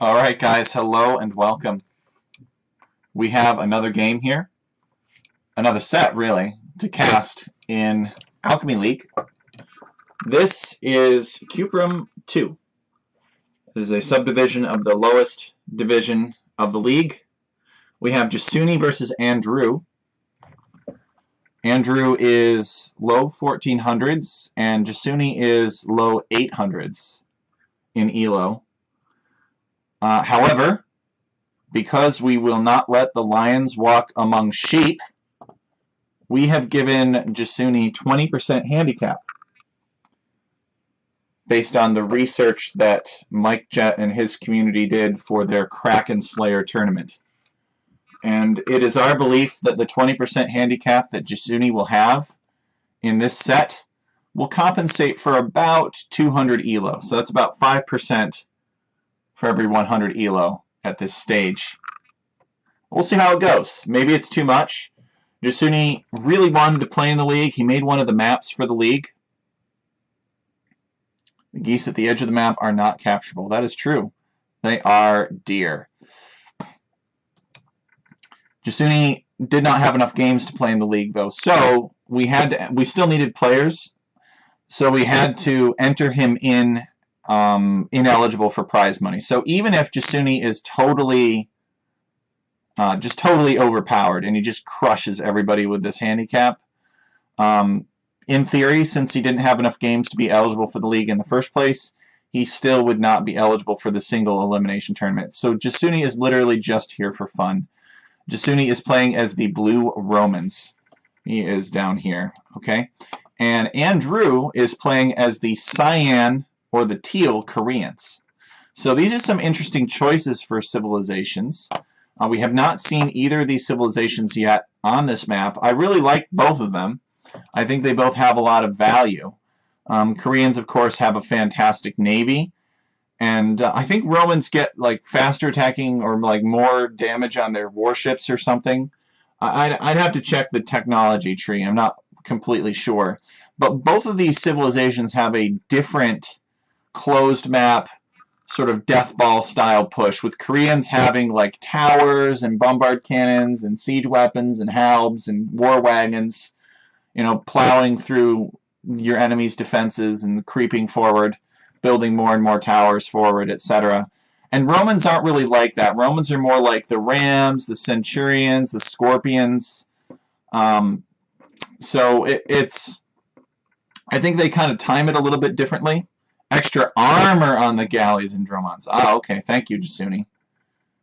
All right, guys, hello and welcome. We have another game here, another set, really, to cast in Alchemy League. This is Cuprum 2. This is a subdivision of the lowest division of the league. We have Jasuni versus Andrew. Andrew is low 1400s, and Jasuni is low 800s in ELO. However, because we will not let the lions walk among sheep, we have given Jasuni 20% handicap based on the research that Mike Jett and his community did for their Kraken Slayer tournament. And it is our belief that the 20% handicap that Jasuni will have in this set will compensate for about 200 ELO. So that's about 5% for every 100 ELO at this stage. We'll see how it goes. Maybe it's too much. Jasuni really wanted to play in the league. He made one of the maps for the league. The geese at the edge of the map are not capturable. That is true. They are deer. Jasuni did not have enough games to play in the league, though, so we still needed players, so we had to enter him in ineligible for prize money. So even if Jasuni is totally overpowered and he just crushes everybody with this handicap, in theory, since he didn't have enough games to be eligible for the league in the first place, he still would not be eligible for the single elimination tournament. So Jasuni is literally just here for fun. Jasuni is playing as the Blue Romans. He is down here, okay? And Andrew is playing as the Cyan or the Teal Koreans. So these are some interesting choices for civilizations. We have not seen either of these civilizations yet on this map. I really like both of them. I think they both have a lot of value. Koreans, of course, have a fantastic navy. And I think Romans get like faster attacking or like more damage on their warships or something. I'd have to check the technology tree. I'm not completely sure. But both of these civilizations have a different closed map sort of death ball style push, with Koreans having like towers and bombard cannons and siege weapons and halbs and war wagons, you know, plowing through your enemy's defenses and creeping forward, building more and more towers forward, etc. And Romans aren't really like that. Romans are more like the Rams, the Centurions, the Scorpions. So I think they kind of time it a little bit differently. Extra armor on the galleys and Dromons. Ah, okay, thank you, Jasuni.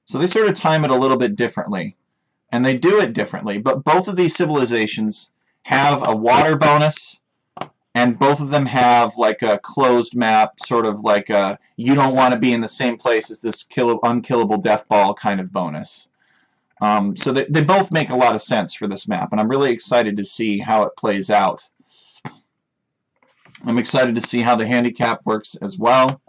So they sort of time it a little bit differently. And they do it differently. But both of these civilizations have a water bonus, and both of them have like a closed map, sort of like a you don't want to be in the same place as this unkillable death ball kind of bonus. So they both make a lot of sense for this map, and I'm really excited to see how it plays out. I'm excited to see how the handicap works as well.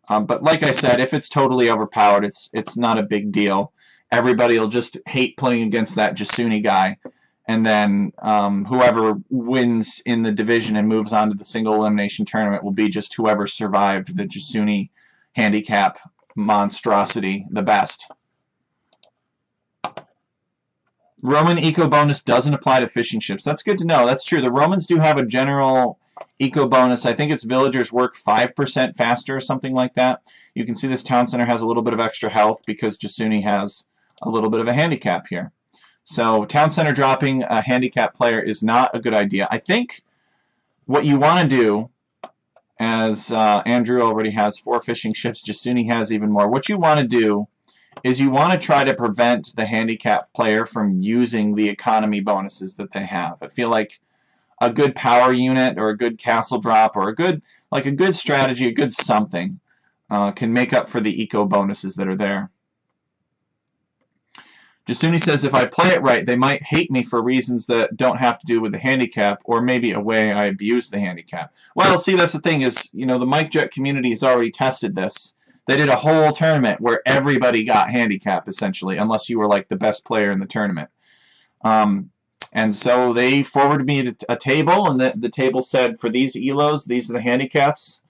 But like I said, if it's totally overpowered, it's not a big deal. Everybody will just hate playing against that Jasuni guy. And then whoever wins in the division and moves on to the single elimination tournament will be just whoever survived the Jasuni handicap monstrosity the best. Roman eco bonus doesn't apply to fishing ships. That's good to know. That's true. The Romans do have a general eco bonus. I think its villagers work 5% faster or something like that. You can see this town center has a little bit of extra health because Jasuni has a little bit of a handicap here. So town center dropping a handicap player is not a good idea. I think what you want to do, as Andrew already has 4 fishing ships, Jasuni has even more. What you want to do is you want to try to prevent the handicap player from using the economy bonuses that they have. I feel like a good power unit or a good castle drop or a good strategy, a good something can make up for the eco bonuses that are there. Jasuni says, if I play it right, they might hate me for reasons that don't have to do with the handicap, or maybe a way I abuse the handicap. Well, see, that's the thing is, you know, the Mike Jett community has already tested this. They did a whole tournament where everybody got handicap, essentially, unless you were, like, the best player in the tournament. And so they forwarded me a table, and the table said, for these ELOs, these are the handicaps.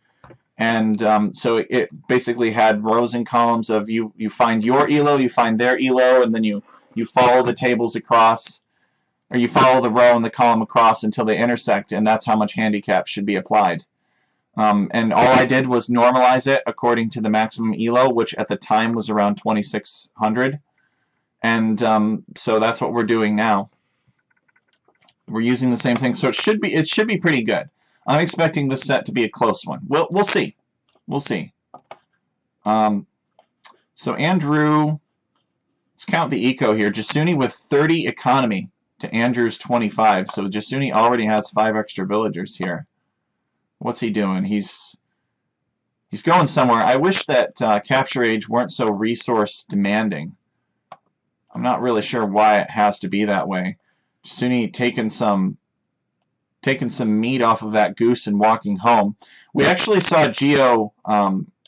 And so it basically had rows and columns of you find your elo, you find their elo, and then you follow the tables across, or you follow the row and the column across until they intersect, and that's how much handicap should be applied. And all I did was normalize it according to the maximum elo, which at the time was around 2600. And so that's what we're doing now. We're using the same thing, so it should be pretty good. I'm expecting this set to be a close one. We'll see. We'll see. So Andrew, let's count the eco here. Jasuni with 30 economy to Andrew's 25. So Jasuni already has 5 extra villagers here. What's he doing? He's going somewhere. I wish that Capture Age weren't so resource demanding. I'm not really sure why it has to be that way. Jasuni taking some meat off of that goose and walking home. We actually saw Geo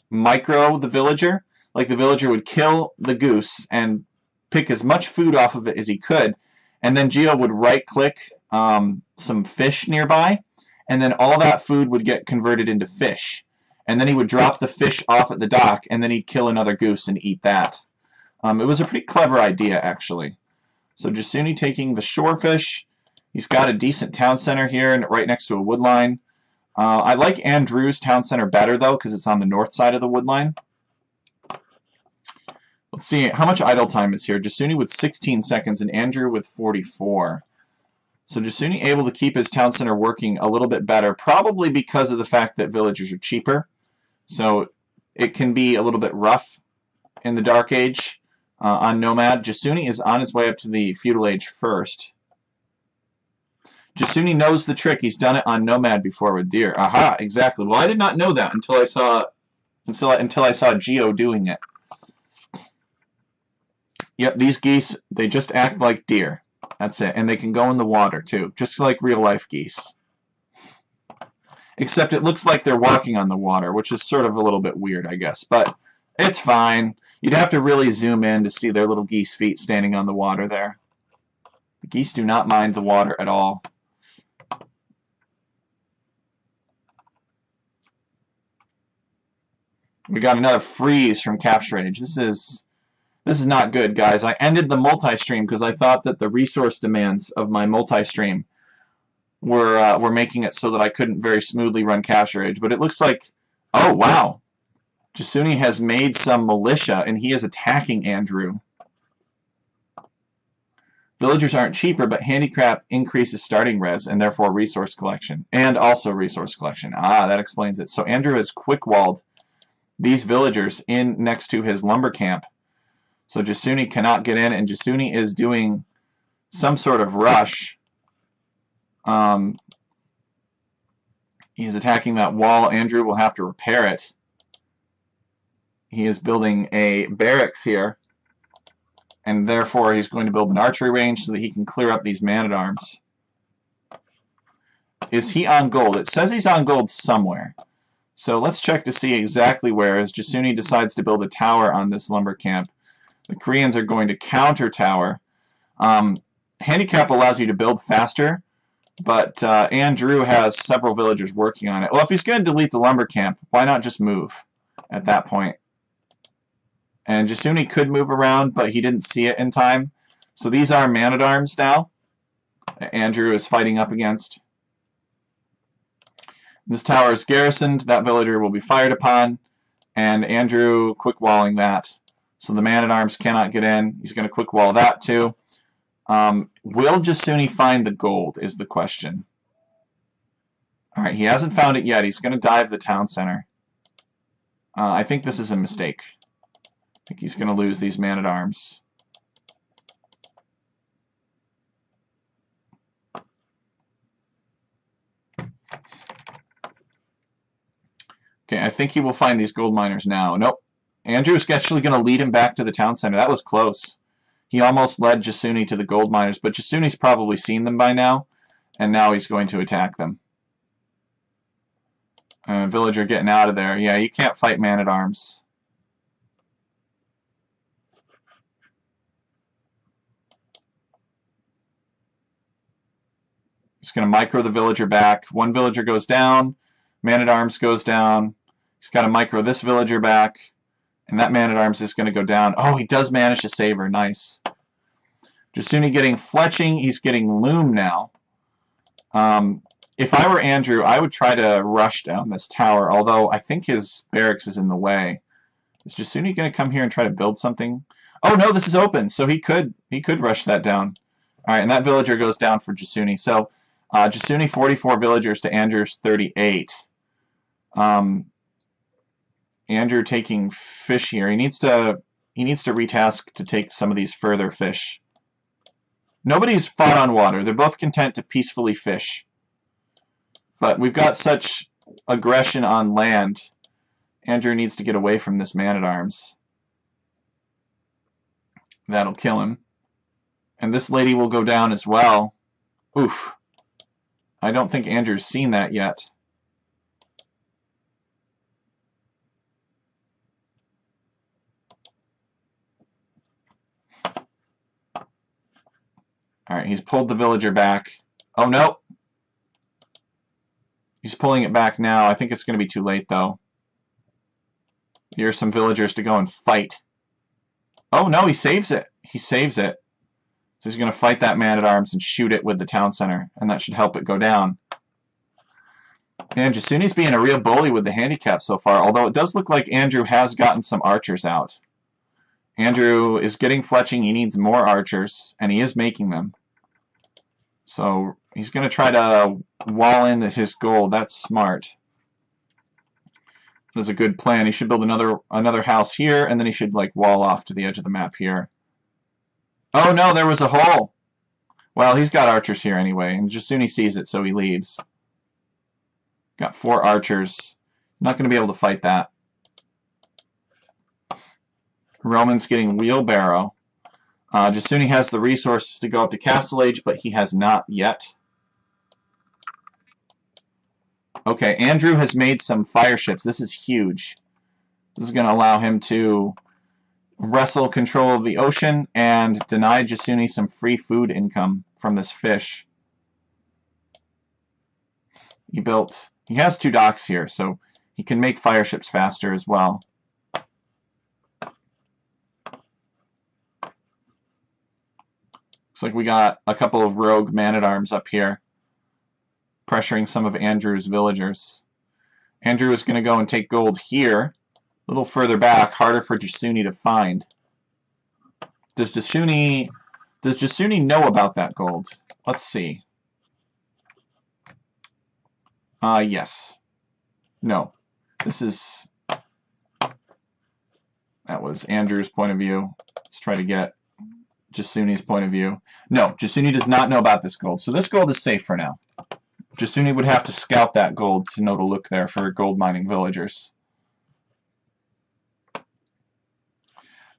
micro the villager. Like the villager would kill the goose and pick as much food off of it as he could, and then Geo would right-click some fish nearby, and then all that food would get converted into fish. And then he would drop the fish off at the dock, and then he'd kill another goose and eat that. It was a pretty clever idea, actually. So Jasuni taking the shorefish. He's got a decent town center here and right next to a wood line. I like Andrew's town center better, though, because it's on the north side of the wood line. Let's see, how much idle time is here? Jasuni with 16 seconds and Andrew with 44. So Jasuni able to keep his town center working a little bit better, probably because of the fact that villagers are cheaper. So it can be a little bit rough in the Dark Age on Nomad. Jasuni is on his way up to the Feudal Age first. Jasuni knows the trick. He's done it on Nomad before with deer. Aha, exactly. Well, I did not know that until I saw Geo doing it. Yep, these geese, they just act like deer. That's it. And they can go in the water, too, just like real-life geese. Except it looks like they're walking on the water, which is sort of a little bit weird, I guess. But it's fine. You'd have to really zoom in to see their little geese feet standing on the water there. The geese do not mind the water at all. We got another freeze from Capture Age. This is not good, guys. I ended the multi-stream because I thought that the resource demands of my multi-stream were making it so that I couldn't very smoothly run Capture Age. But it looks like, oh wow, Jasuni has made some militia and he is attacking Andrew. Villagers aren't cheaper, but handicap increases starting res and therefore resource collection. And also resource collection. Ah, that explains it. So Andrew has quick-walled these villagers in next to his lumber camp. So Jasuni cannot get in, and Jasuni is doing some sort of rush. He is attacking that wall. Andrew will have to repair it. He is building a barracks here, and therefore he's going to build an archery range so that he can clear up these man-at-arms. Is he on gold? It says he's on gold somewhere. So let's check to see exactly where, as Jasuni decides to build a tower on this lumber camp. The Koreans are going to counter tower. Handicap allows you to build faster, but Andrew has several villagers working on it. Well, if he's going to delete the lumber camp, why not just move at that point? And Jasuni could move around, but he didn't see it in time. So these are man-at-arms now Andrew is fighting up against. This tower is garrisoned. That villager will be fired upon, and Andrew quick-walling that. So the man-at-arms cannot get in. He's going to quick-wall that too. Will Jasuni find the gold is the question. Alright, he hasn't found it yet. He's going to dive the town center. I think this is a mistake. I think he's going to lose these man-at-arms. Okay, I think he will find these gold miners now. Nope. Andrew's actually going to lead him back to the town center. That was close. He almost led Jasuni to the gold miners, but Jasuni's probably seen them by now, and now he's going to attack them. Villager getting out of there. Yeah, you can't fight man-at-arms. Just going to micro the villager back. One villager goes down. Man-at-arms goes down. He's got to micro this villager back, and that man-at-arms is going to go down. Oh, he does manage to save her. Nice. Jasuni getting fletching. He's getting loom now. If I were Andrew, I would try to rush down this tower, although I think his barracks is in the way. Is Jasuni going to come here and try to build something? Oh no, this is open, so he could rush that down. All right, and that villager goes down for Jasuni. So Jasuni 44 villagers to Andrew's 38. Andrew taking fish here. He needs to retask to take some of these further fish. Nobody's fought on water. They're both content to peacefully fish. But we've got such aggression on land. Andrew needs to get away from this man-at-arms. That'll kill him. And this lady will go down as well. Oof. I don't think Andrew's seen that yet. Alright, he's pulled the villager back. Oh, no. He's pulling it back now. I think it's going to be too late, though. Here are some villagers to go and fight. Oh, no, he saves it. He saves it. So he's going to fight that man-at-arms and shoot it with the town center, and that should help it go down. And Jasuni's being a real bully with the handicap so far, although it does look like Andrew has gotten some archers out. Andrew is getting fletching. He needs more archers, and he is making them. So he's going to try to wall in his gold. That's smart. That's a good plan. He should build another house here, and then he should like wall off to the edge of the map here. Oh no, there was a hole. Well, he's got archers here anyway, and Jasuni sees it, so he leaves. Got 4 archers. Not going to be able to fight that. Roman's getting wheelbarrow. Jasuni has the resources to go up to Castle Age, but he has not yet. Okay, Andrew has made some fire ships. This is huge. This is going to allow him to wrestle control of the ocean and deny Jasuni some free food income from this fish. He has 2 docks here, so he can make fire ships faster as well. Looks like we got a couple of rogue man-at-arms up here, pressuring some of Andrew's villagers. Andrew is going to go and take gold here, a little further back, harder for Jasuni to find. Does Jasuni know about that gold? Let's see. Yes. No. That was Andrew's point of view. Let's try to get Jasuni's point of view. No, Jasuni does not know about this gold, so this gold is safe for now. Jasuni would have to scout that gold to know to look there for gold mining villagers.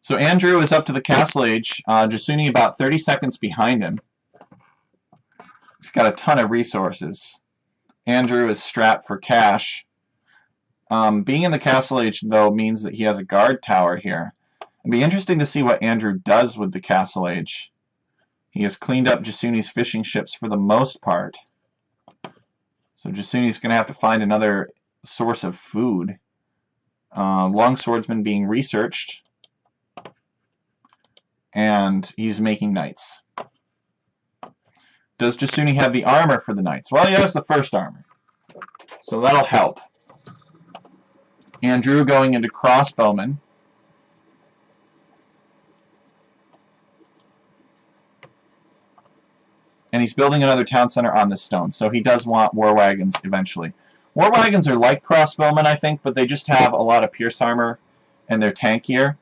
So Andrew is up to the Castle Age. Jasuni about 30 seconds behind him. He's got a ton of resources. Andrew is strapped for cash. Being in the Castle Age, though, means that he has a guard tower here. It'd be interesting to see what Andrew does with the Castle Age. He has cleaned up Jasuni's fishing ships for the most part. So Jasuni's going to have to find another source of food. Longsword's being researched. And he's making knights. Does Jasuni have the armor for the knights? Well, he has the first armor. So that'll help. Andrew going into crossbowmen. And he's building another town center on this stone, so he does want war wagons eventually. War wagons are like crossbowmen, I think, but they just have a lot of pierce armor, and they're tankier.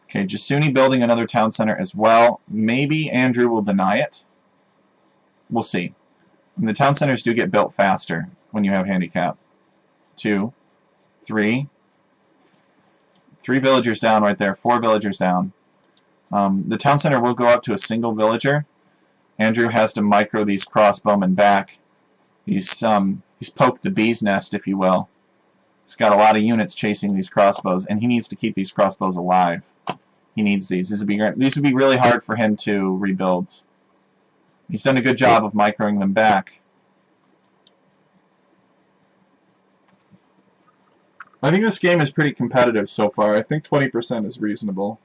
Okay, Jasuni building another town center as well. Maybe Andrew will deny it. We'll see. And the town centers do get built faster when you have handicap. 2, 3. 3 villagers down right there. 4 villagers down. The town center will go up to a single villager. Andrew has to micro these crossbowmen back. He's poked the bee's nest, if you will. He's got a lot of units chasing these crossbows, and he needs to keep these crossbows alive. He needs these. These would be really hard for him to rebuild. He's done a good job of microing them back. I think this game is pretty competitive so far. I think 20% is reasonable.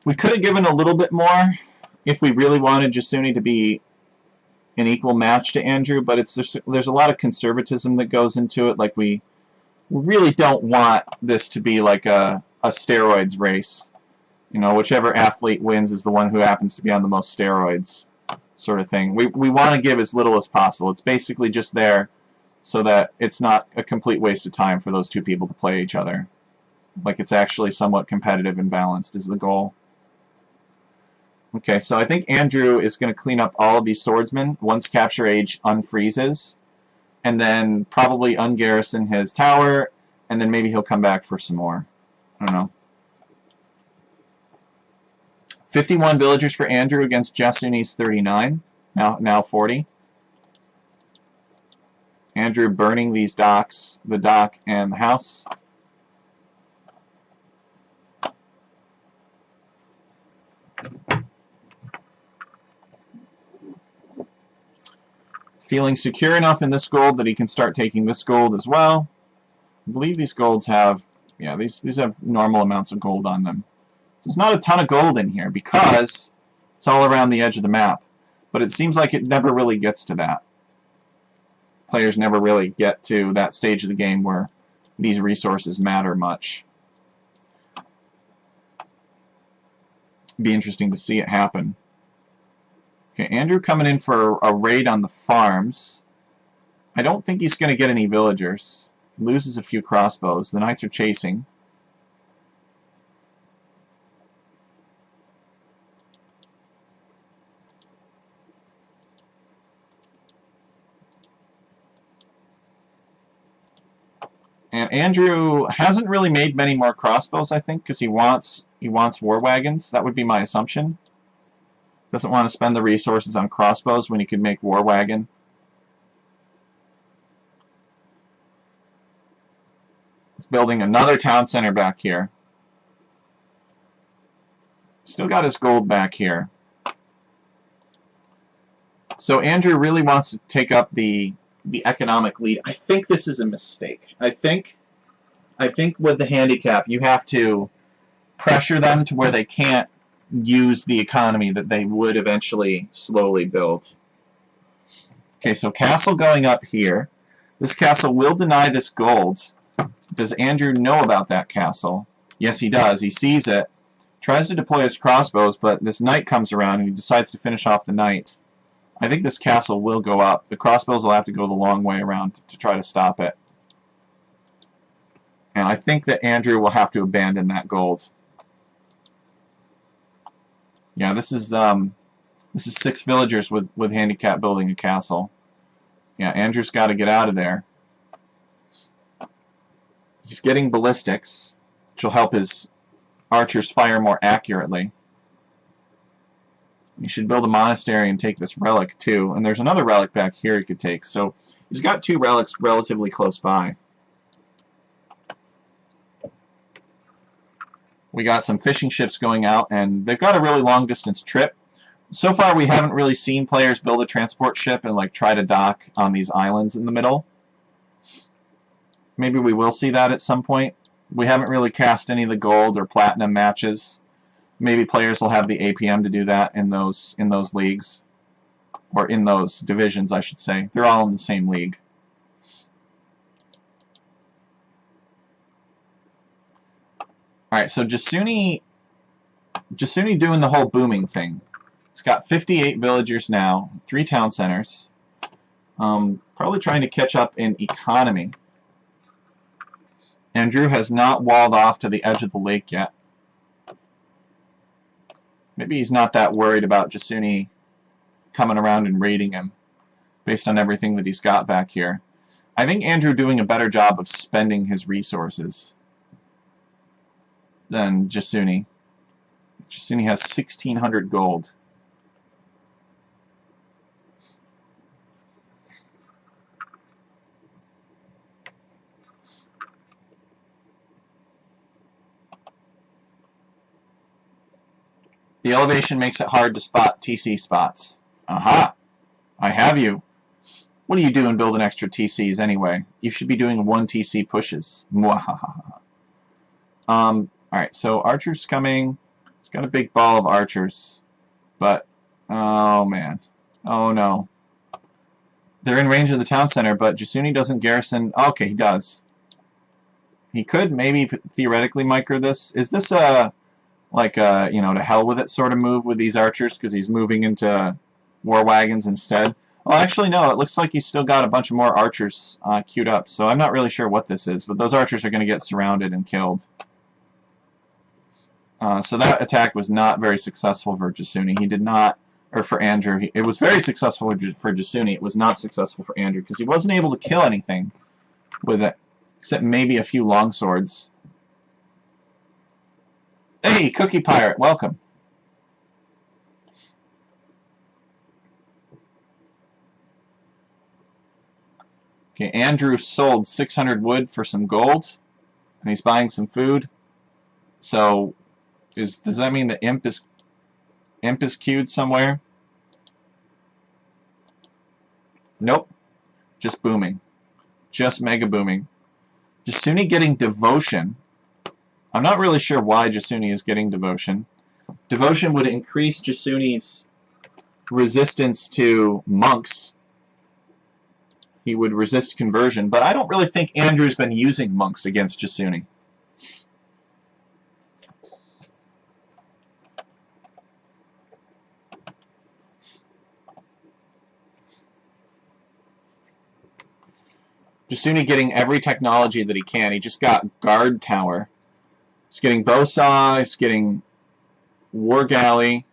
We could have given a little bit more if we really wanted Jasuni to be an equal match to Andrew, but it's just, there's a lot of conservatism that goes into it. Like, we really don't want this to be like a steroids race. You know, whichever athlete wins is the one who happens to be on the most steroids, sort of thing. We want to give as little as possible. It's basically just there so that it's not a complete waste of time for those two people to play each other. Like, it's actually somewhat competitive and balanced is the goal. Okay, so I think Andrew is going to clean up all of these swordsmen once Capture Age unfreezes, and then probably ungarrison his tower, and then maybe he'll come back for some more. I don't know. 51 villagers for Andrew against Jasuni's 39, now 40. Andrew burning these docks, the dock and the house. Feeling secure enough in this gold that he can start taking this gold as well. I believe these golds have, yeah, these have normal amounts of gold on them. So there's not a ton of gold in here because it's all around the edge of the map. But it seems like it never really gets to that. Players never really get to that stage of the game where these resources matter much. Be interesting to see it happen. Okay, Andrew coming in for a raid on the farms. I don't think he's going to get any villagers. Loses a few crossbows. The knights are chasing. And Andrew hasn't really made many more crossbows, I think, because he wants war wagons. That would be my assumption. Doesn't want to spend the resources on crossbows when he could make war wagon. He's building another town center back here. Still got his gold back here. So Andrew really wants to take up the economic lead. I think this is a mistake. I think with the handicap, you have to pressure them to where they can't use the economy that they would eventually slowly build. Okay, so castle going up here. This castle will deny this gold. Does Andrew know about that castle? Yes, he does. He sees it. Tries to deploy his crossbows, but this knight comes around and he decides to finish off the knight. I think this castle will go up. The crossbows will have to go the long way around to try to stop it. And I think that Andrew will have to abandon that gold. Yeah, this is 6 villagers with handicap building a castle. Yeah, Andrew's got to get out of there. He's getting ballistics, which will help his archers fire more accurately. He should build a monastery and take this relic too. And there's another relic back here he could take. So he's got 2 relics relatively close by. We got some fishing ships going out, and they've got a really long distance trip. So far we haven't really seen players build a transport ship and like try to dock on these islands in the middle. Maybe we will see that at some point. We haven't really cast any of the gold or platinum matches. Maybe players will have the APM to do that in those leagues. Or in those divisions, I should say. They're all in the same league. Alright, so Jasuni doing the whole booming thing. It's got 58 villagers now, 3 town centers. Probably trying to catch up in economy. Andrew has not walled off to the edge of the lake yet. Maybe he's not that worried about Jasuni coming around and raiding him, based on everything that he's got back here. I think Andrew doing a better job of spending his resources than Jasuni. Jasuni has 1,600 gold. The elevation makes it hard to spot TC spots. Aha! I have you. What are you doing building extra TCs anyway? You should be doing 1 TC pushes. Mwahaha. Alright, so Archer's coming. It's got a big ball of archers. But, oh man. Oh no. They're in range of the town center, but Jasuni doesn't garrison. Okay, he does. He could maybe theoretically micro this. Is this a, like a, you know, to hell with it sort of move with these archers because he's moving into war wagons instead? Well, actually, no. It looks like he's still got a bunch of more archers queued up, so I'm not really sure what this is, but those archers are going to get surrounded and killed. So that attack was not very successful for Jasuni. He did not, or for Andrew. It was very successful for Jasuni. It was not successful for Andrew because he wasn't able to kill anything with it, except maybe a few longswords. Hey, Cookie Pirate, welcome. Okay, Andrew sold 600 wood for some gold, and he's buying some food. So, does that mean the imp is queued somewhere? Nope. Just booming. Just mega booming. Jasuni getting devotion. I'm not really sure why Jasuni is getting devotion. Devotion would increase Jasuni's resistance to monks. He would resist conversion, but I don't really think Andrew's been using monks against Jasuni. Jasuni getting every technology that he can. He just got guard tower. He's getting bow saw. He's getting war galley.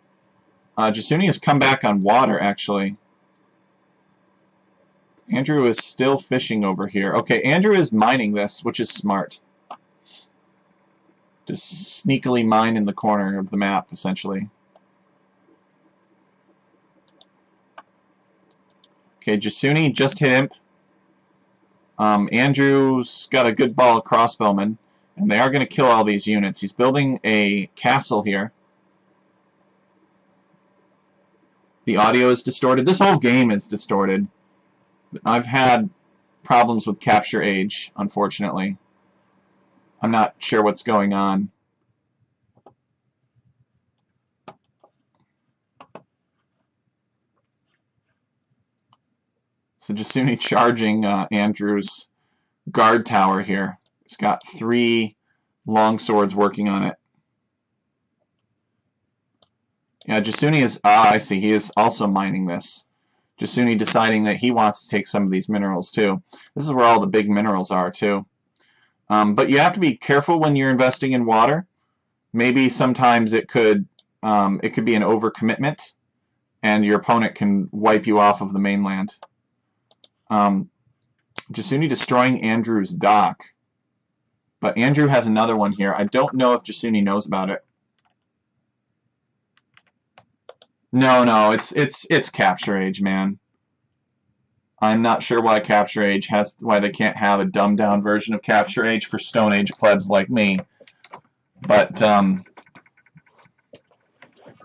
Jasuni has come back on water, actually. Andrew is still fishing over here. Okay, Andrew is mining this, which is smart. Just sneakily mine in the corner of the map, essentially. Okay, Jasuni just hit imp. Andrew's got a good ball of crossbowmen, and they are going to kill all these units. He's building a castle here. The audio is distorted. This whole game is distorted. I've had problems with Capture Age, unfortunately. I'm not sure what's going on. So Jasuni charging Andrew's guard tower here. He's got 3 longswords working on it. Yeah, Jasuni is... I see. He is also mining this. Jasuni deciding that he wants to take some of these minerals, too. This is where all the big minerals are, too. But you have to be careful when you're investing in water. Maybe sometimes it could be an overcommitment, and your opponent can wipe you off of the mainland. Jasuni destroying Andrew's dock. But Andrew has another one here. I don't know if Jasuni knows about it. No, it's Capture Age, man. I'm not sure why Capture Age why they can't have a dumbed down version of Capture Age for Stone Age plebs like me. But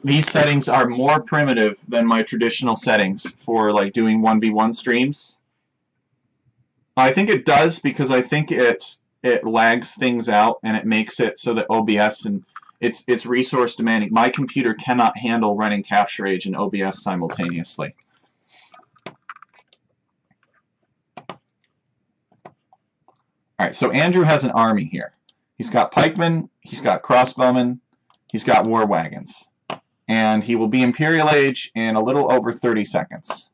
these settings are more primitive than my traditional settings for like doing 1v1 streams. I think it does because I think it lags things out and it makes it so that OBS and it's resource demanding. My computer cannot handle running Capture Age and OBS simultaneously. Alright, so Andrew has an army here. He's got pikemen, he's got crossbowmen, he's got war wagons. And he will be Imperial Age in a little over 30 seconds.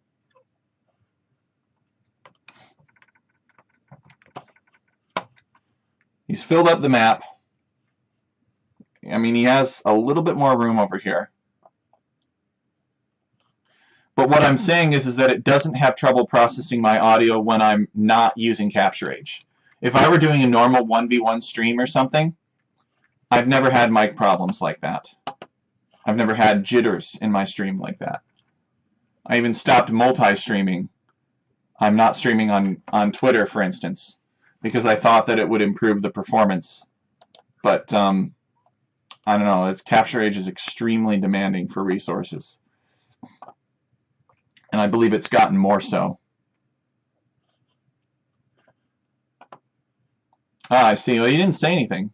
He's filled up the map. I mean, he has a little bit more room over here. But what I'm saying is that it doesn't have trouble processing my audio when I'm not using Capture Age. If I were doing a normal 1v1 stream or something, I've never had mic problems like that. I've never had jitters in my stream like that. I even stopped multi-streaming. I'm not streaming on Twitter, for instance, because I thought that it would improve the performance. But, I don't know, Capture Age is extremely demanding for resources. And I believe it's gotten more so. Ah, I see. Well, you didn't say anything.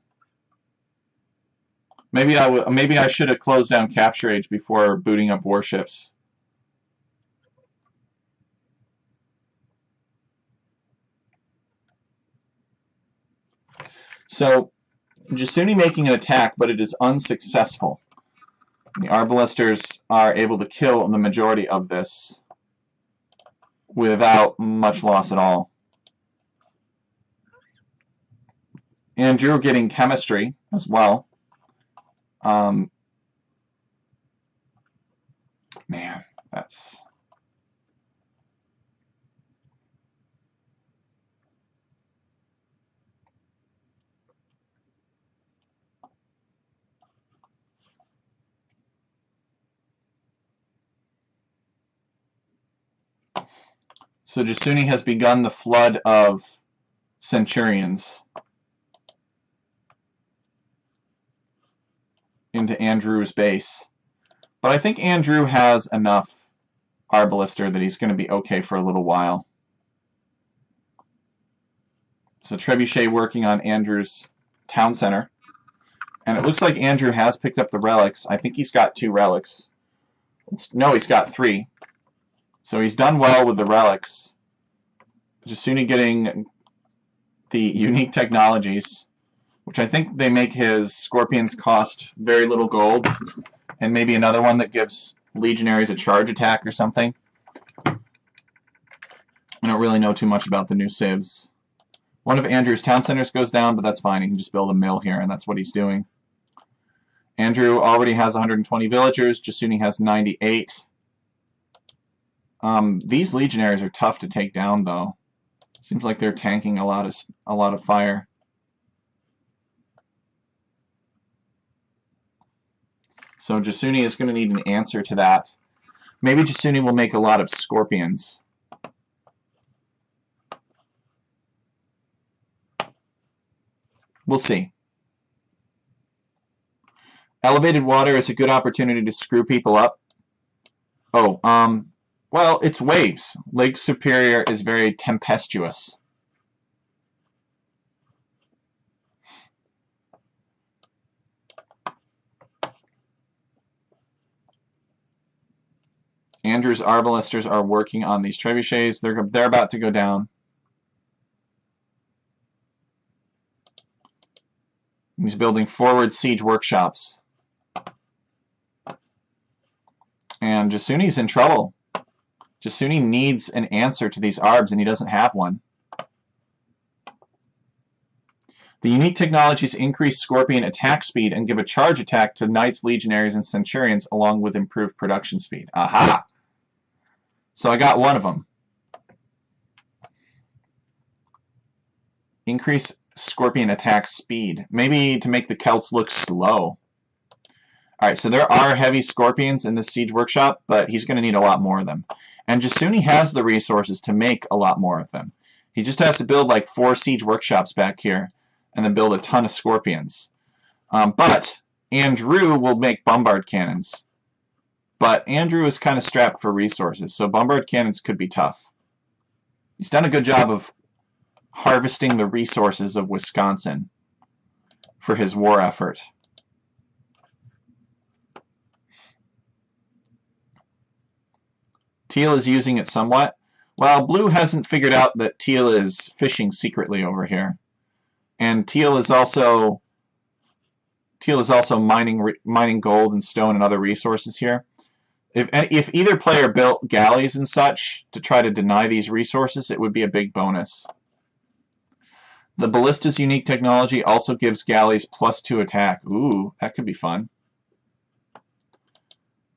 Maybe I should have closed down Capture Age before booting up warships. So, Jasuni making an attack, but it is unsuccessful. The Arbalesters are able to kill the majority of this without much loss at all. Andrew getting chemistry as well. Man, that's... So Jasuni has begun the flood of Centurions into Andrew's base. But I think Andrew has enough Arbalister that he's going to be okay for a little while. So Trebuchet working on Andrew's town center. And it looks like Andrew has picked up the relics. I think he's got 2 relics. No, he's got 3. So he's done well with the relics. Jasuni getting the unique technologies, which I think they make his Scorpions cost very little gold, and maybe another one that gives Legionaries a charge attack or something. I don't really know too much about the new civs. One of Andrew's town centers goes down, but that's fine. He can just build a mill here, and that's what he's doing. Andrew already has 120 villagers. Jasuni has 98. These Legionaries are tough to take down, though. Seems like they're tanking a lot of fire. So Jasuni is going to need an answer to that. Maybe Jasuni will make a lot of Scorpions. We'll see. Elevated water is a good opportunity to screw people up. Oh, well, it's waves. Lake Superior is very tempestuous. Andrew's Arbalesters are working on these trebuchets. They're about to go down. He's building forward siege workshops. And Jasuni's in trouble. Jasuni needs an answer to these ARBs, and he doesn't have one. The unique technologies increase Scorpion attack speed and give a charge attack to Knights, Legionaries, and Centurions, along with improved production speed. Aha! So I got one of them. Increase Scorpion attack speed. Maybe to make the Celts look slow. Alright, so there are heavy Scorpions in this siege workshop, but he's going to need a lot more of them. And Jasuni has the resources to make a lot more of them. He just has to build like 4 siege workshops back here, and then build a ton of Scorpions. But Andrew will make bombard cannons. But Andrew is kind of strapped for resources, so bombard cannons could be tough. He's done a good job of harvesting the resources of Wisconsin for his war effort. Teal is using it somewhat. Well, Blue hasn't figured out that Teal is fishing secretly over here. And Teal is also mining gold and stone and other resources here. If either player built galleys and such to try to deny these resources, it would be a big bonus. The Ballista's unique technology also gives galleys +2 attack. Ooh, that could be fun.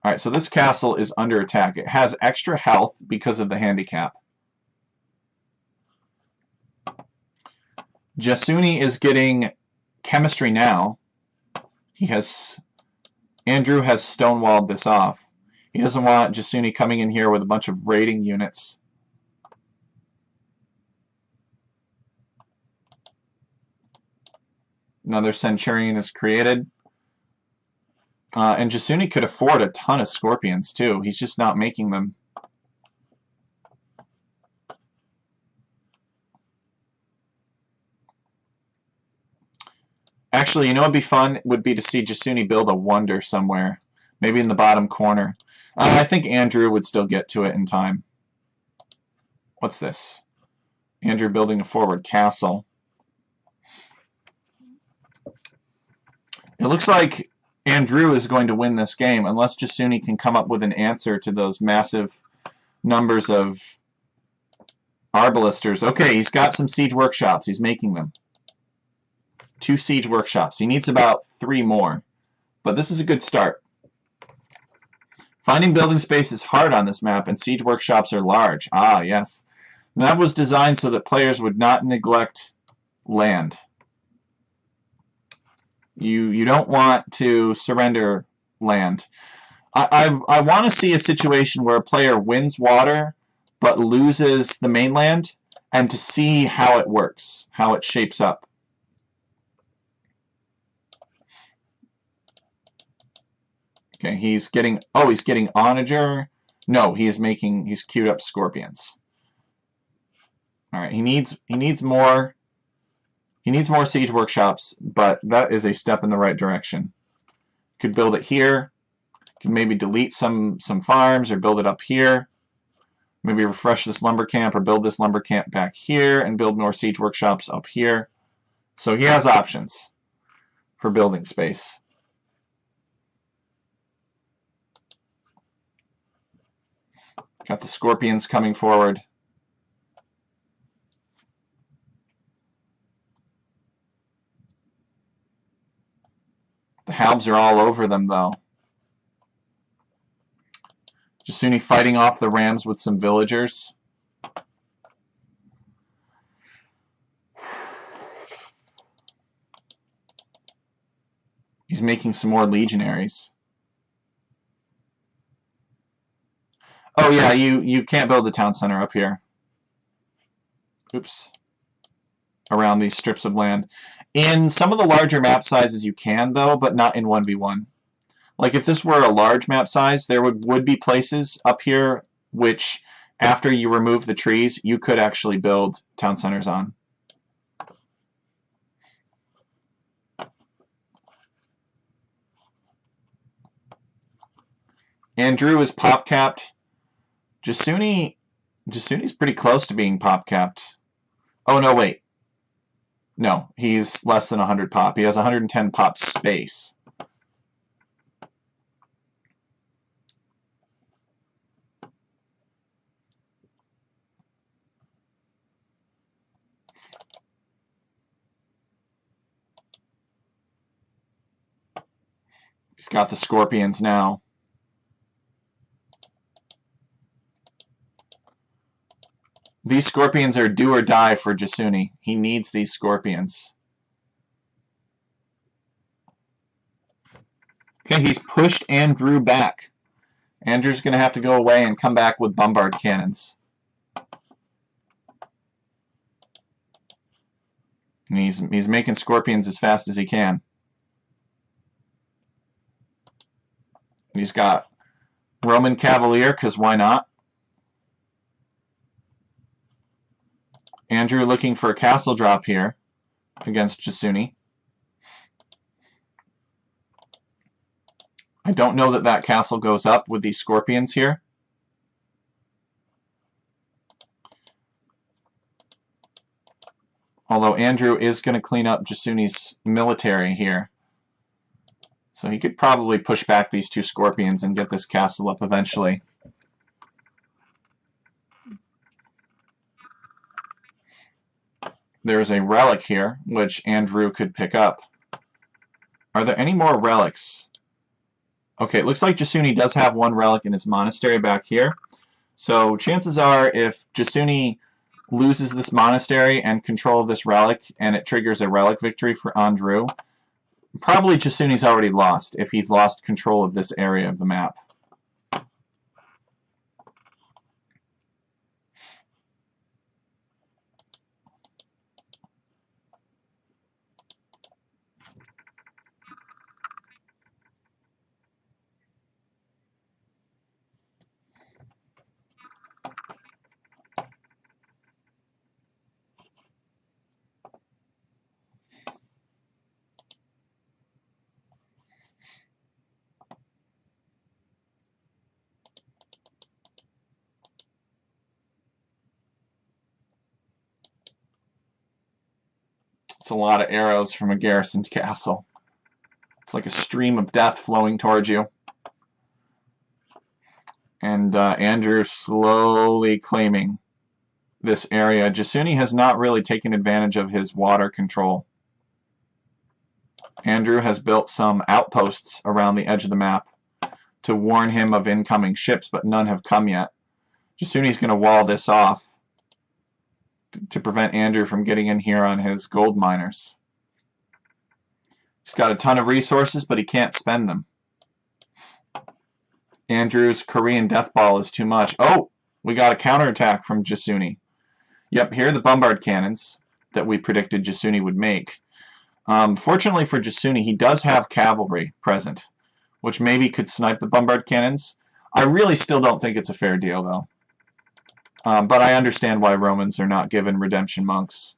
Alright, so this castle is under attack. It has extra health because of the handicap. Jasuni is getting chemistry now. Andrew has stonewalled this off. He doesn't want Jasuni coming in here with a bunch of raiding units. Another Centurion is created. And Jasuni could afford a ton of Scorpions, too. He's just not making them. Actually, you know what'd be fun? Would be to see Jasuni build a wonder somewhere. Maybe in the bottom corner. I think Andrew would still get to it in time. What's this? Andrew building a forward castle. It looks like Andrew is going to win this game unless Jasuni can come up with an answer to those massive numbers of Arbalisters. Okay, he's got some siege workshops. He's making them. 2 siege workshops. He needs about 3 more. But this is a good start. Finding building space is hard on this map, and siege workshops are large. Ah, yes. The map was designed so that players would not neglect land. You don't want to surrender land. I want to see a situation where a player wins water but loses the mainland, and to see how it works, how it shapes up. Okay, he's getting onager. No, he's queued up scorpions. All right, he needs more siege workshops, but that is a step in the right direction. Could build it here. Could maybe delete some farms or build it up here. Maybe refresh this lumber camp or build this lumber camp back here and build more siege workshops up here. So he has options for building space. Got the scorpions coming forward. The halbs are all over them, though. Jasuni fighting off the rams with some villagers. He's making some more legionaries. Oh yeah, you can't build the town center up here. Oops. Around these strips of land. In some of the larger map sizes you can, though, but not in 1v1. Like if this were a large map size, there would be places up here which, after you remove the trees, you could actually build town centers on. Andrew is pop capped. Jasuni's pretty close to being pop capped. Oh no, wait. No, he's less than 100 pop. He has 110 pop space. He's got the scorpions now. These scorpions are do or die for Jasuni. He needs these scorpions. Okay, he's pushed Andrew back. Andrew's going to have to go away and come back with bombard cannons. And he's making scorpions as fast as he can. He's got Roman Cavalier, because why not? Andrew looking for a castle drop here against Jasuni. I don't know that that castle goes up with these scorpions here. Although Andrew is going to clean up Jasuni's military here. So he could probably push back these 2 scorpions and get this castle up eventually. There's a relic here, which Andrew could pick up. Are there any more relics? Okay, it looks like Jasuni does have 1 relic in his monastery back here. So chances are, if Jasuni loses this monastery and control of this relic, and it triggers a relic victory for Andrew, probably Jasuni's already lost if he's lost control of this area of the map. It's a lot of arrows from a garrisoned castle. It's like a stream of death flowing towards you. And Andrew slowly claiming this area. Jasuni has not really taken advantage of his water control. Andrew has built some outposts around the edge of the map to warn him of incoming ships, but none have come yet. Jasuni's going to wall this off to prevent Andrew from getting in here on his gold miners. He's got a ton of resources, but he can't spend them. Andrew's Korean death ball is too much. Oh, we got a counterattack from Jasuni. Yep, here are the bombard cannons that we predicted Jasuni would make. Fortunately for Jasuni, he does have cavalry present, which maybe could snipe the bombard cannons. I really still don't think it's a fair deal, though. But I understand why Romans are not given redemption monks.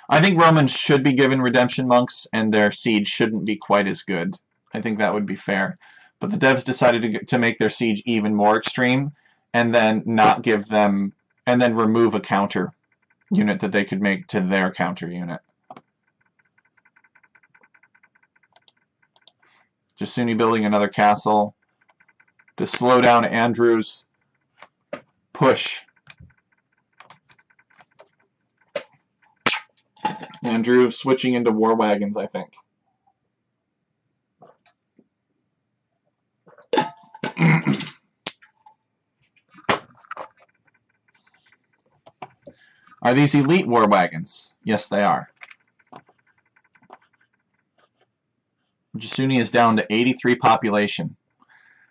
I think Romans should be given redemption monks, and their siege shouldn't be quite as good. I think that would be fair. But the devs decided to make their siege even more extreme, and then not give them, and then remove a counter unit that they could make to their counter unit. Jasuni building another castle to slow down Andrew's push. Andrew switching into war wagons, I think. Are these elite war wagons? Yes, they are. Jasuni is down to 83 population.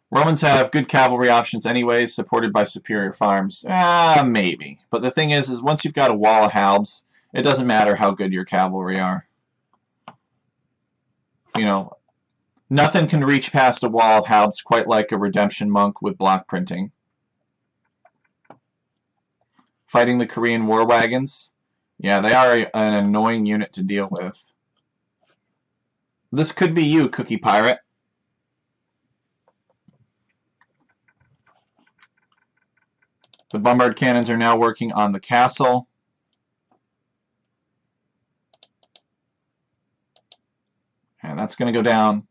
Romans have good cavalry options anyways, supported by superior farms. Maybe. But the thing is once you've got a wall of halbs, it doesn't matter how good your cavalry are. You know, nothing can reach past a wall of halbs quite like a redemption monk with block printing. Fighting the Korean war wagons. Yeah, they are an annoying unit to deal with. This could be you, Cookie Pirate. The bombard cannons are now working on the castle. And that's going to go down.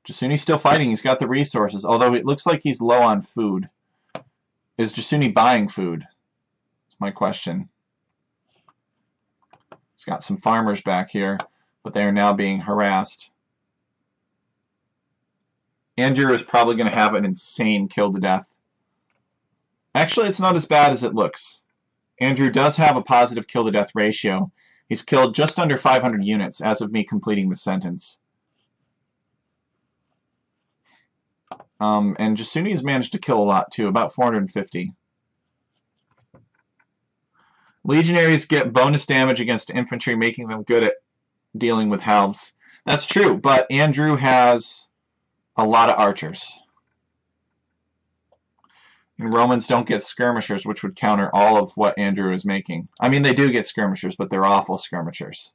Jasuni's still fighting. He's got the resources, although it looks like he's low on food. Is Jasuni buying food? That's my question. He's got some farmers back here, but they are now being harassed. Andrew is probably going to have an insane kill to death. Actually, it's not as bad as it looks. Andrew does have a positive kill to death ratio. He's killed just under 500 units as of me completing the sentence. And Jasuni has managed to kill a lot too, about 450. Legionaries get bonus damage against infantry, making them good at dealing with halbs. That's true, but Andrew has a lot of archers. And Romans don't get skirmishers, which would counter all of what Andrew is making. I mean, they do get skirmishers, but they're awful skirmishers.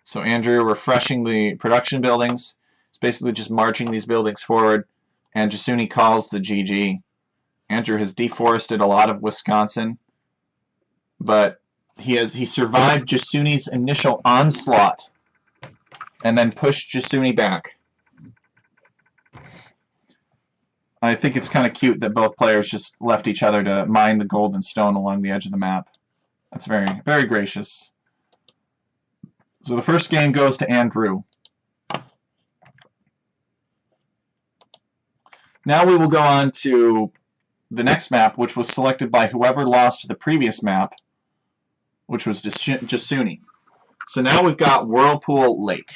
So Andrew refreshing the production buildings. It's basically just marching these buildings forward. And Jasuni calls the GG. Andrew has deforested a lot of Wisconsin. But he survived Jasuni's initial onslaught. And then pushed Jasuni back. I think it's kind of cute that both players just left each other to mine the gold and stone along the edge of the map. That's very, very gracious. So the first game goes to Andrew. Now we will go on to the next map, which was selected by whoever lost the previous map, which was Jasuni. So now we've got Whirlpool Lake.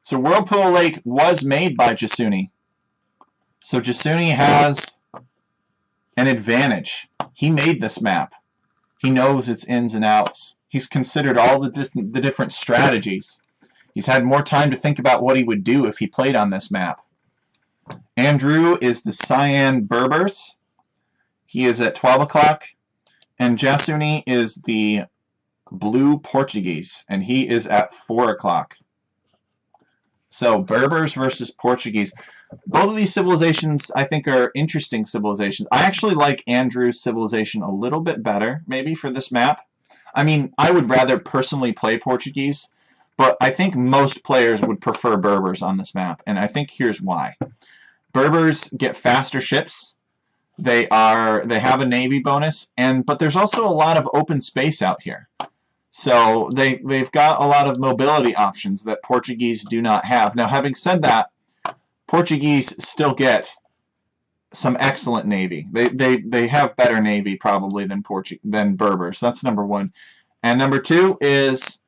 So Whirlpool Lake was made by Jasuni. So Jasuni has an advantage. He made this map. He knows its ins and outs. He's considered all the different strategies. He's had more time to think about what he would do if he played on this map. Andrew is the Cyan Berbers. He is at 12 o'clock. And Jasuni is the blue Portuguese, and he is at 4 o'clock. So Berbers versus Portuguese. Both of these civilizations, I think, are interesting civilizations. I actually like Andrew's civilization a little bit better, maybe, for this map. I mean, I would rather personally play Portuguese, but I think most players would prefer Berbers on this map, and I think here's why. Berbers get faster ships. They have a navy bonus, but there's also a lot of open space out here. So they've got a lot of mobility options that Portuguese do not have. Now, having said that, Portuguese still get some excellent navy. They have better navy probably than Berbers. That's number one. And number two is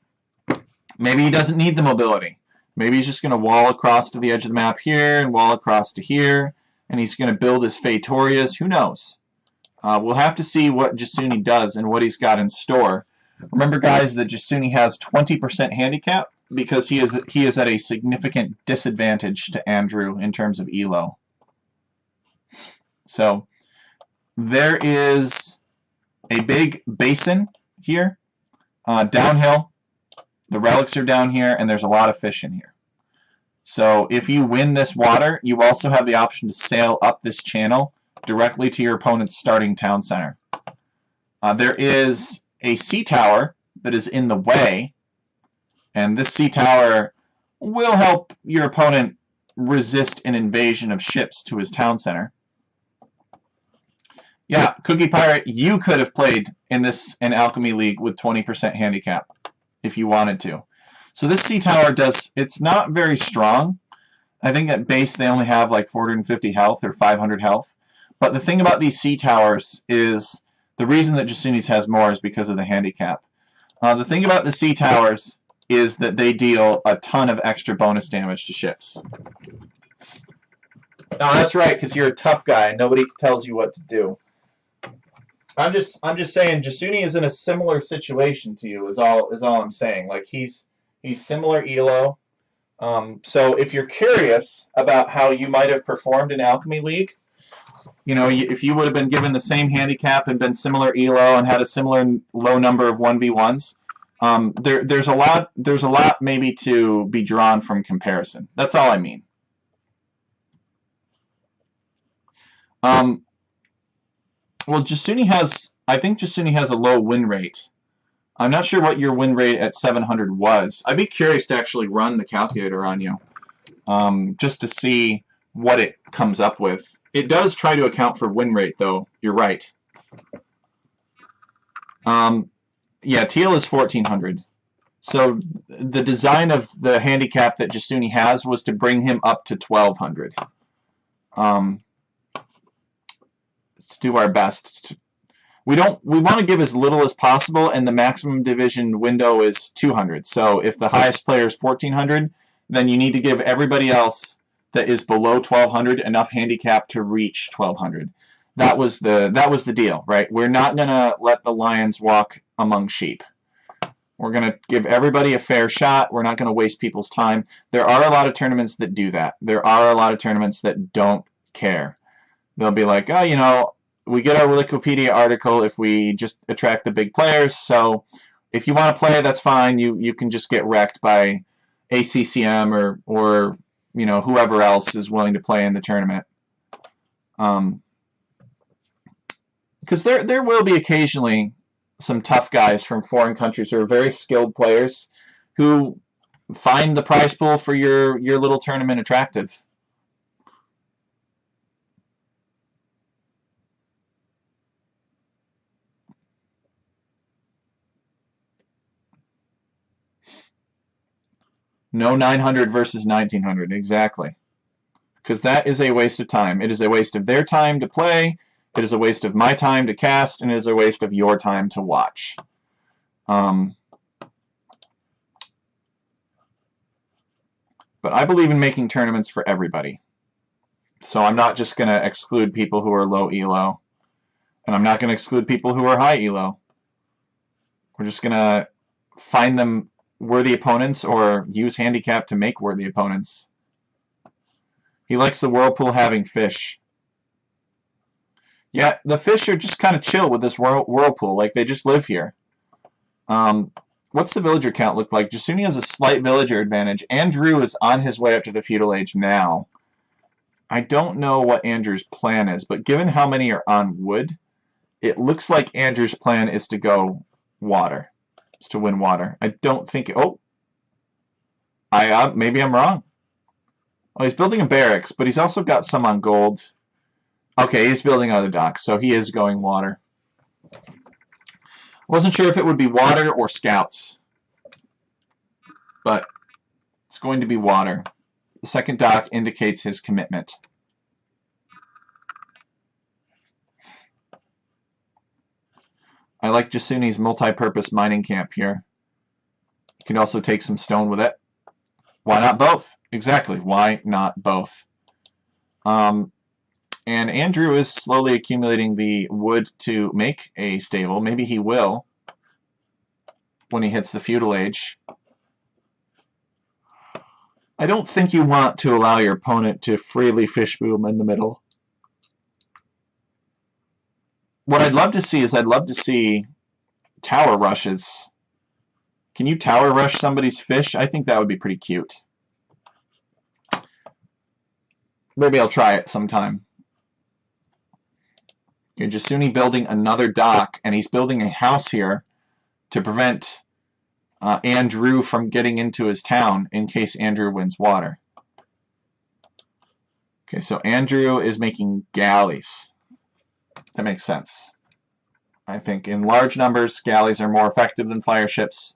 maybe he doesn't need the mobility. Maybe he's just going to wall across to the edge of the map here and wall across to here, and he's going to build his Fetorias. Who knows? We'll have to see what Jasuni does and what he's got in store. Remember, guys, that Jasuni has 20% handicap because he is at a significant disadvantage to Andrew in terms of elo. So there is a big basin here, downhill. The relics are down here, and there's a lot of fish in here. So if you win this water, you also have the option to sail up this channel directly to your opponent's starting town center. There is a sea tower that is in the way, and this sea tower will help your opponent resist an invasion of ships to his town center. Yeah, Cookie Pirate, you could have played in Alchemy League with 20% handicap if you wanted to. So this sea tower it's not very strong. I think at base they only have like 450 health or 500 health. But the thing about these sea towers is the reason that Jasuni's has more is because of the handicap. The thing about the sea towers is that they deal a ton of extra bonus damage to ships. No, that's right, because you're a tough guy and nobody tells you what to do. I'm just saying Jasuni is in a similar situation to you. Is all I'm saying. Like he's similar elo. So if you're curious about how you might have performed in Alchemy League, you know, if you would have been given the same handicap and been similar elo and had a similar low number of 1v1s, there's a lot maybe to be drawn from comparison. That's all I mean. Well, I think Jasuni has a low win rate. I'm not sure what your win rate at 700 was. I'd be curious to actually run the calculator on you, just to see what it comes up with. It does try to account for win rate, though. You're right. Yeah, Teal is 1400. So the design of the handicap that Jasuni has was to bring him up to 1200. Let's do our best. We want to give as little as possible, and the maximum division window is 200. So if the highest player is 1400, then you need to give everybody else that is below 1200 enough handicap to reach 1200. That was the deal, right? We're not going to let the lions walk among sheep. We're going to give everybody a fair shot. We're not going to waste people's time. There are a lot of tournaments that do that. There are a lot of tournaments that don't care. They'll be like, oh, you know, we get our Wikipedia article if we just attract the big players. So if you want to play, that's fine. You can just get wrecked by ACCM or you know, whoever else is willing to play in the tournament. Because there will be occasionally some tough guys from foreign countries who are very skilled players who find the prize pool for your little tournament attractive. No 900 versus 1900, exactly. Because that is a waste of time. It is a waste of their time to play, it is a waste of my time to cast, and it is a waste of your time to watch. But I believe in making tournaments for everybody. So I'm not just going to exclude people who are low elo, and I'm not going to exclude people who are high elo. We're just going to find them worthy opponents or use handicap to make worthy opponents. He likes the whirlpool having fish. Yeah, the fish are just kind of chill with this whirlpool. Like, they just live here. What's the villager count look like? Jasuni has a slight villager advantage. Andrew is on his way up to the feudal age now. I don't know what Andrew's plan is, but given how many are on wood, it looks like Andrew's plan is to go water. It's to win water. I don't think... Oh! Maybe I'm wrong. Oh, he's building a barracks, but he's also got some on gold. Okay, he's building other docks, so he is going water. Wasn't sure if it would be water or scouts, but it's going to be water. The second dock indicates his commitment. I like Jasuni's multi-purpose mining camp here. You can also take some stone with it. Why not both? Exactly. Why not both? And Andrew is slowly accumulating the wood to make a stable. Maybe he will when he hits the feudal age. I don't think you want to allow your opponent to freely fish boom in the middle. What I'd love to see is tower rushes. Can you tower rush somebody's fish? I think that would be pretty cute. Maybe I'll try it sometime. Okay, Jasuni building another dock, and he's building a house here to prevent Andrew from getting into his town in case Andrew wins water. Okay, so Andrew is making galleys. That makes sense. I think in large numbers, galleys are more effective than fire ships.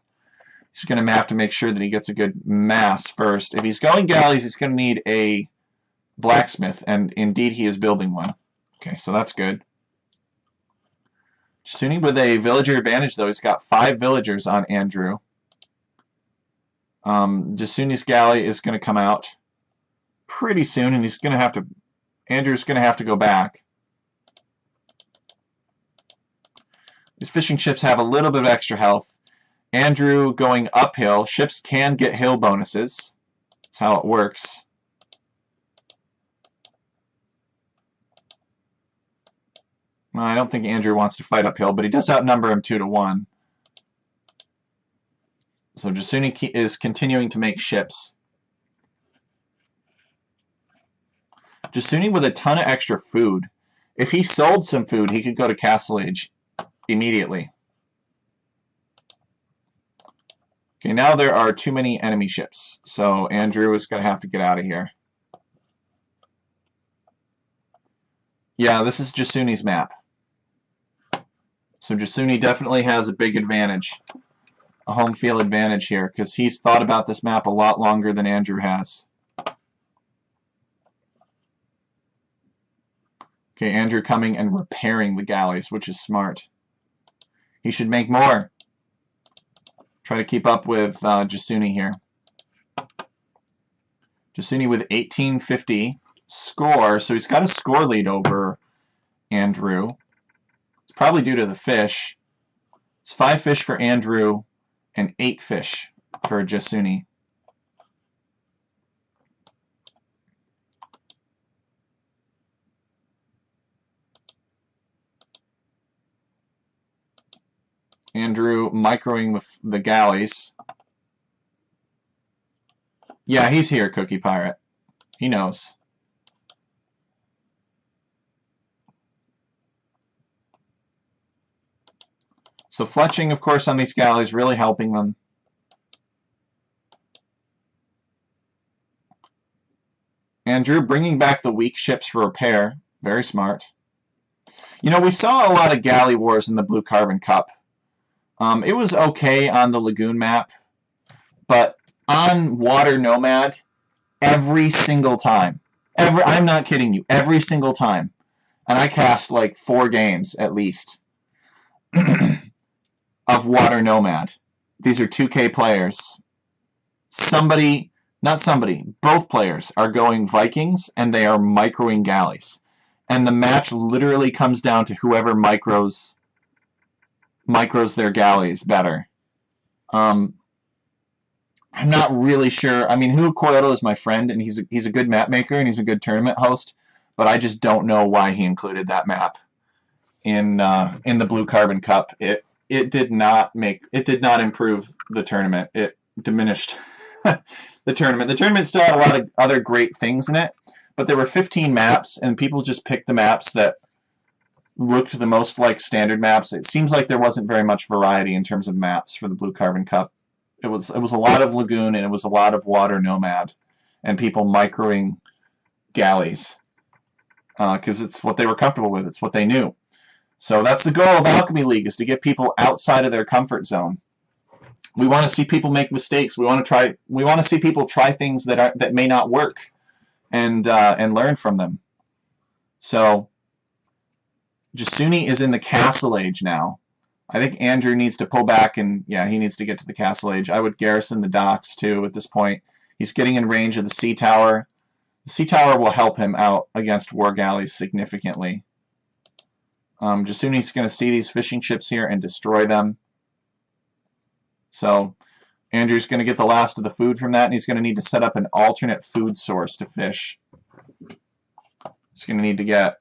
He's going to have to make sure that he gets a good mass first. If he's going galleys, he's going to need a blacksmith, and indeed he is building one. Okay, so that's good. Jasuni with a villager advantage, though. He's got 5 villagers on Andrew. Jasuni's galley is going to come out pretty soon, and Andrew's going to have to go back. These fishing ships have a little bit of extra health. Andrew going uphill. Ships can get hill bonuses. That's how it works. Well, I don't think Andrew wants to fight uphill, but he does outnumber him 2-1. So Jasuni is continuing to make ships. Jasuni with a ton of extra food. If he sold some food, he could go to Castle Age immediately. Okay, now there are too many enemy ships, so Andrew is going to have to get out of here. Yeah, this is Jasuni's map. So Jasuni definitely has a big advantage, a home field advantage here, because he's thought about this map a lot longer than Andrew has. Okay, Andrew coming and repairing the galleys, which is smart. He should make more. Try to keep up with Jasuni here. Jasuni with 1850 score, so he's got a score lead over Andrew. It's probably due to the fish. It's 5 fish for Andrew and 8 fish for Jasuni. Andrew microing the galleys. Yeah, he's here, Cookie Pirate. He knows. So fletching, of course, on these galleys, really helping them. Andrew bringing back the weak ships for repair. Very smart. You know, we saw a lot of galley wars in the Blue Carbon Cup. It was okay on the Lagoon map, but on Water Nomad, every single time, I'm not kidding you, every single time, and I cast like 4 games at least of Water Nomad. These are 2K players. Both players are going Vikings, and they are microing galleys. And the match literally comes down to whoever micros their galleys better. I'm not really sure. I mean, Hu Coyote is my friend, and he's a good map maker, and he's a good tournament host, but I just don't know why he included that map. in the Blue Carbon Cup. It did not improve the tournament. It diminished the tournament. The tournament still had a lot of other great things in it, but there were 15 maps, and people just picked the maps that looked the most like standard maps. It seems like there wasn't very much variety in terms of maps for the Blue Carbon Cup. It was a lot of Lagoon, and it was a lot of Water Nomad, and people microing galleys because it's what they were comfortable with. It's what they knew. So that's the goal of Alchemy League, is to get people outside of their comfort zone. We want to see people make mistakes. We want to see people try things that may not work, and learn from them. So Jasuni is in the Castle Age now. I think Andrew needs to pull back, and yeah, he needs to get to the Castle Age. I would garrison the docks too at this point. He's getting in range of the Sea Tower. The Sea Tower will help him out against war galleys significantly. Jasuni's going to see these fishing ships here and destroy them. So Andrew's going to get the last of the food from that, and he's going to need to set up an alternate food source to fish. He's going to need to get